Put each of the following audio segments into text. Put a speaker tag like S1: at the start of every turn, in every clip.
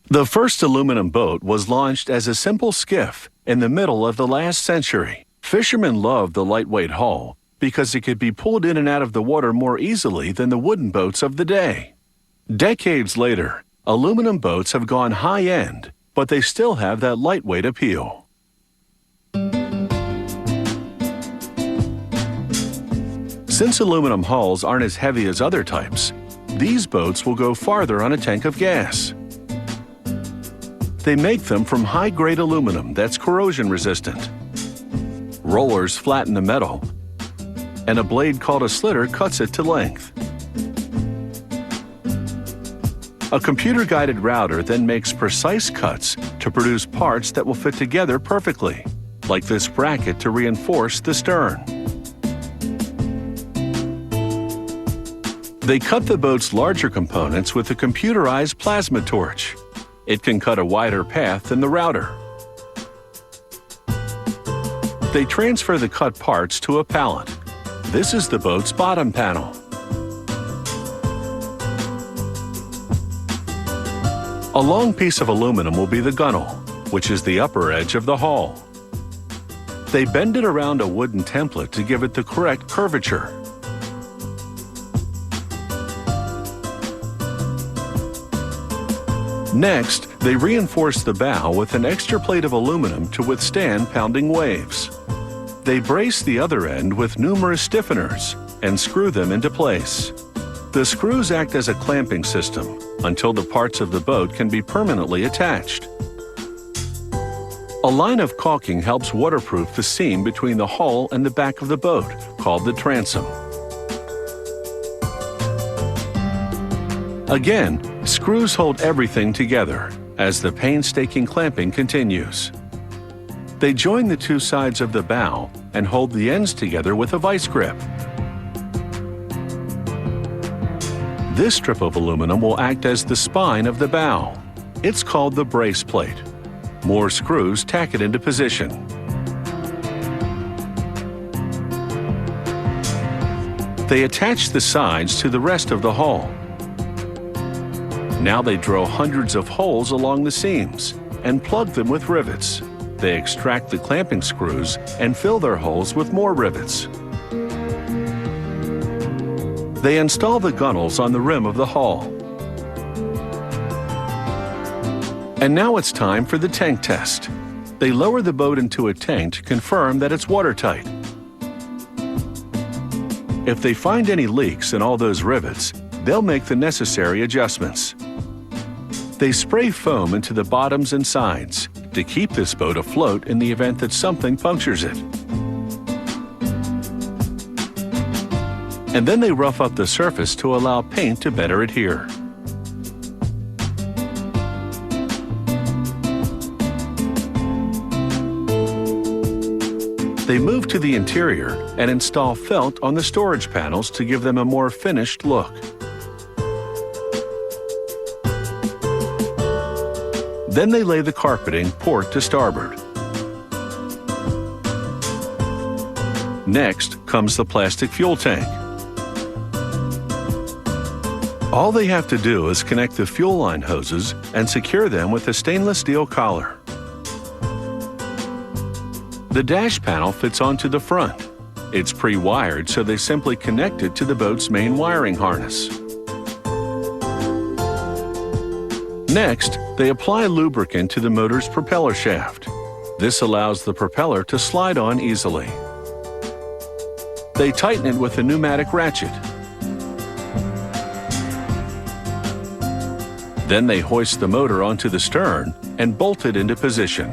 S1: The first aluminum boat was launched as a simple skiff in the middle of the last century. Fishermen loved the lightweight hull because it could be pulled in and out of the water more easily than the wooden boats of the day. Decades later, aluminum boats have gone high-end, but they still have that lightweight appeal. Since aluminum hulls aren't as heavy as other types, these boats will go farther on a tank of gas. They make them from high-grade aluminum that's corrosion-resistant. Rollers flatten the metal, and a blade called a slitter cuts it to length. A computer-guided router then makes precise cuts to produce parts that will fit together perfectly, like this bracket to reinforce the stern. They cut the boat's larger components with a computerized plasma torch. It can cut a wider path than the router. They transfer the cut parts to a pallet. This is the boat's bottom panel. A long piece of aluminum will be the gunnel, which is the upper edge of the hull. They bend it around a wooden template to give it the correct curvature. Next, they reinforce the bow with an extra plate of aluminum to withstand pounding waves. They brace the other end with numerous stiffeners and screw them into place. The screws act as a clamping system until the parts of the boat can be permanently attached. A line of caulking helps waterproof the seam between the hull and the back of the boat, called the transom. Again, screws hold everything together as the painstaking clamping continues. They join the two sides of the bow and hold the ends together with a vice grip. This strip of aluminum will act as the spine of the bow. It's called the brace plate. More screws tack it into position. They attach the sides to the rest of the hull. Now they drill hundreds of holes along the seams and plug them with rivets. They extract the clamping screws and fill their holes with more rivets. They install the gunnels on the rim of the hull. And now it's time for the tank test. They lower the boat into a tank to confirm that it's watertight. If they find any leaks in all those rivets, they'll make the necessary adjustments. They spray foam into the bottoms and sides to keep this boat afloat in the event that something punctures it. And then they rough up the surface to allow paint to better adhere. They move to the interior and install felt on the storage panels to give them a more finished look. Then they lay the carpeting port to starboard. Next comes the plastic fuel tank. All they have to do is connect the fuel line hoses and secure them with a stainless steel collar. The dash panel fits onto the front. It's pre-wired, so they simply connect it to the boat's main wiring harness. Next, they apply lubricant to the motor's propeller shaft. This allows the propeller to slide on easily. They tighten it with a pneumatic ratchet. Then they hoist the motor onto the stern and bolt it into position.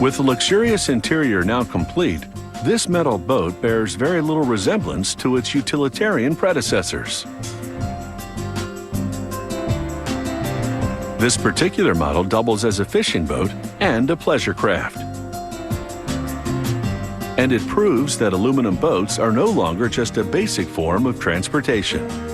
S1: With the luxurious interior now complete, this metal boat bears very little resemblance to its utilitarian predecessors. This particular model doubles as a fishing boat and a pleasure craft. And it proves that aluminum boats are no longer just a basic form of transportation.